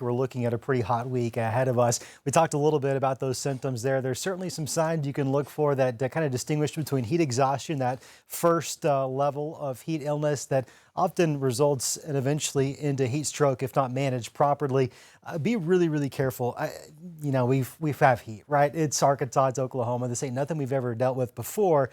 We're looking at a pretty hot week ahead of us. We talked a little bit about those symptoms there. There's certainly some signs you can look for that kind of distinguish between heat exhaustion, that first level of heat illness that often results and eventually into heat stroke if not managed properly. Be really, really careful. We've had heat, right? It's Arkansas, it's Oklahoma. This ain't nothing we've ever dealt with before.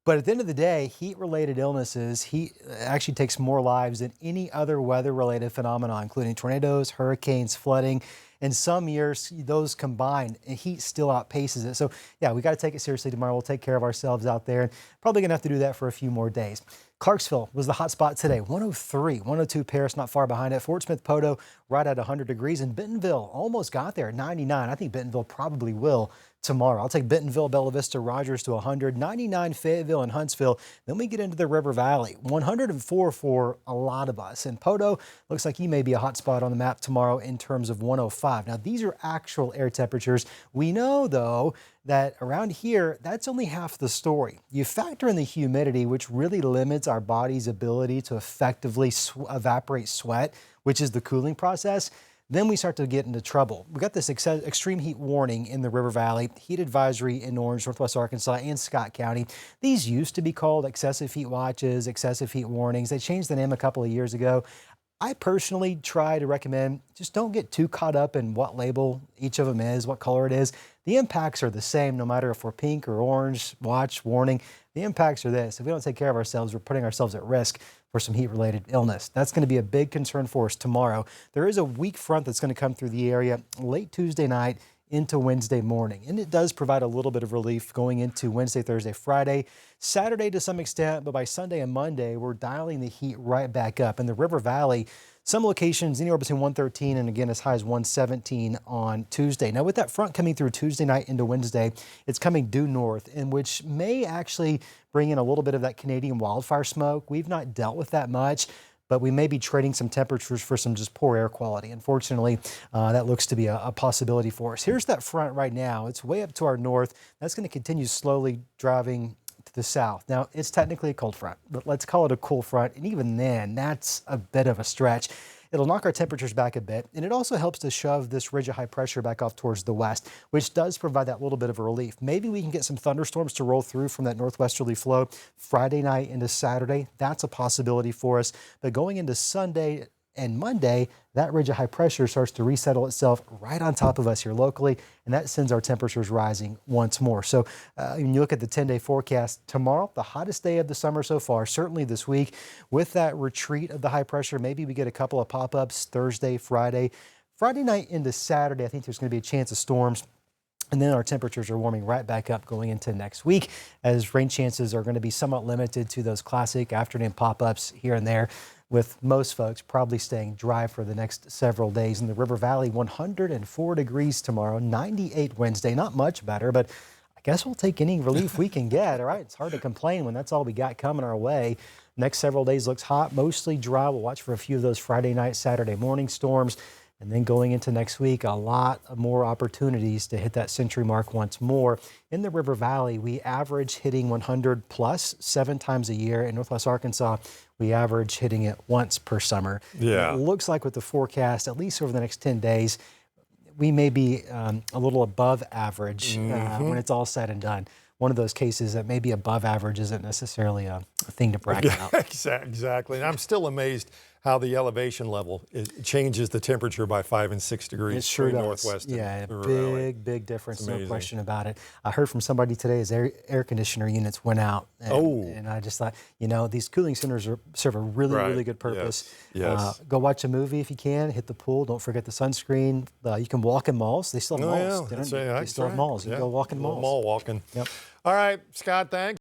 But at the end of the day, heat-related illnesses, heat actually takes more lives than any other weather-related phenomenon, including tornadoes, hurricanes, flooding. In some years, those combined, and heat still outpaces it. So, yeah, we got to take it seriously tomorrow. We'll take care of ourselves out there. And probably going to have to do that for a few more days. Clarksville was the hot spot today, 103, 102 Paris, not far behind it. Fort Smith Poteau right at 100 degrees. And Bentonville almost got there, 99. I think Bentonville probably will tomorrow. I'll take Bentonville, Bella Vista, Rogers to 100, 99 Fayetteville and Huntsville. Then we get into the River Valley, 104 for a lot of us. And Poteau looks like he may be a hot spot on the map tomorrow in terms of 105. Now, these are actual air temperatures. We know, though, that around here, that's only half the story. You factor in the humidity, which really limits our body's ability to effectively evaporate sweat, which is the cooling process. Then we start to get into trouble. We got this extreme heat warning in the River Valley, heat advisory in Orange, Northwest Arkansas, and Scott County. These used to be called excessive heat watches, excessive heat warnings. They changed the name a couple of years ago. I personally try to recommend just don't get too caught up in what label each of them is, what color it is. The impacts are the same no matter if we're pink or orange, watch, warning. The impacts are this. If we don't take care of ourselves, we're putting ourselves at risk for some heat-related illness. That's going to be a big concern for us tomorrow. There is a weak front that's going to come through the area late Tuesday night into Wednesday morning. And it does provide a little bit of relief going into Wednesday, Thursday, Friday, Saturday to some extent, but by Sunday and Monday, we're dialing the heat right back up. In the River Valley, some locations anywhere between 113 and again as high as 117 on Tuesday. Now with that front coming through Tuesday night into Wednesday, it's coming due north, in which may actually bring in a little bit of that Canadian wildfire smoke. We've not dealt with that much, but we may be trading some temperatures for some just poor air quality. Unfortunately, that looks to be a possibility for us. Here's that front right now. It's way up to our north. That's going to continue slowly driving to the south. Now, it's technically a cold front, but let's call it a cool front. And even then, that's a bit of a stretch. It'll knock our temperatures back a bit, and it also helps to shove this ridge of high pressure back off towards the west, which does provide that little bit of a relief. Maybe we can get some thunderstorms to roll through from that northwesterly flow Friday night into Saturday. That's a possibility for us. But going into Sunday and Monday, that ridge of high pressure starts to resettle itself right on top of us here locally, and that sends our temperatures rising once more. So when you look at the 10-day forecast, tomorrow, the hottest day of the summer so far, certainly this week. With that retreat of the high pressure, maybe we get a couple of pop-ups Thursday, Friday. Friday night into Saturday, I think there's going to be a chance of storms. And then our temperatures are warming right back up going into next week, as rain chances are going to be somewhat limited to those classic afternoon pop-ups here and there, with most folks probably staying dry for the next several days. In the River Valley, 104 degrees tomorrow, 98 Wednesday. Not much better, but I guess we'll take any relief we can get. All right, it's hard to complain when that's all we got coming our way. Next several days looks hot, mostly dry. We'll watch for a few of those Friday night, Saturday morning storms. And then going into next week, a lot of more opportunities to hit that century mark once more. In the River Valley, we average hitting 100 plus 7 times a year. In Northwest Arkansas, we average hitting it once per summer. Yeah. It looks like with the forecast, at least over the next 10 days, we may be a little above average when it's all said and done. One of those cases that maybe above average isn't necessarily a thing to brag about. Exactly. And I'm still amazed how the elevation level changes the temperature by 5 and 6 degrees. It sure does. Northwest. Yeah, big difference, no question about it. I heard from somebody today his air conditioner units went out. And I just thought, these cooling centers serve a really good purpose. Yes. Go watch a movie if you can, hit the pool, don't forget the sunscreen. You can walk in malls. They still have malls. Yeah, They still have malls. You can go walk in malls. Mall walking. Yep. All right, Scott, thanks.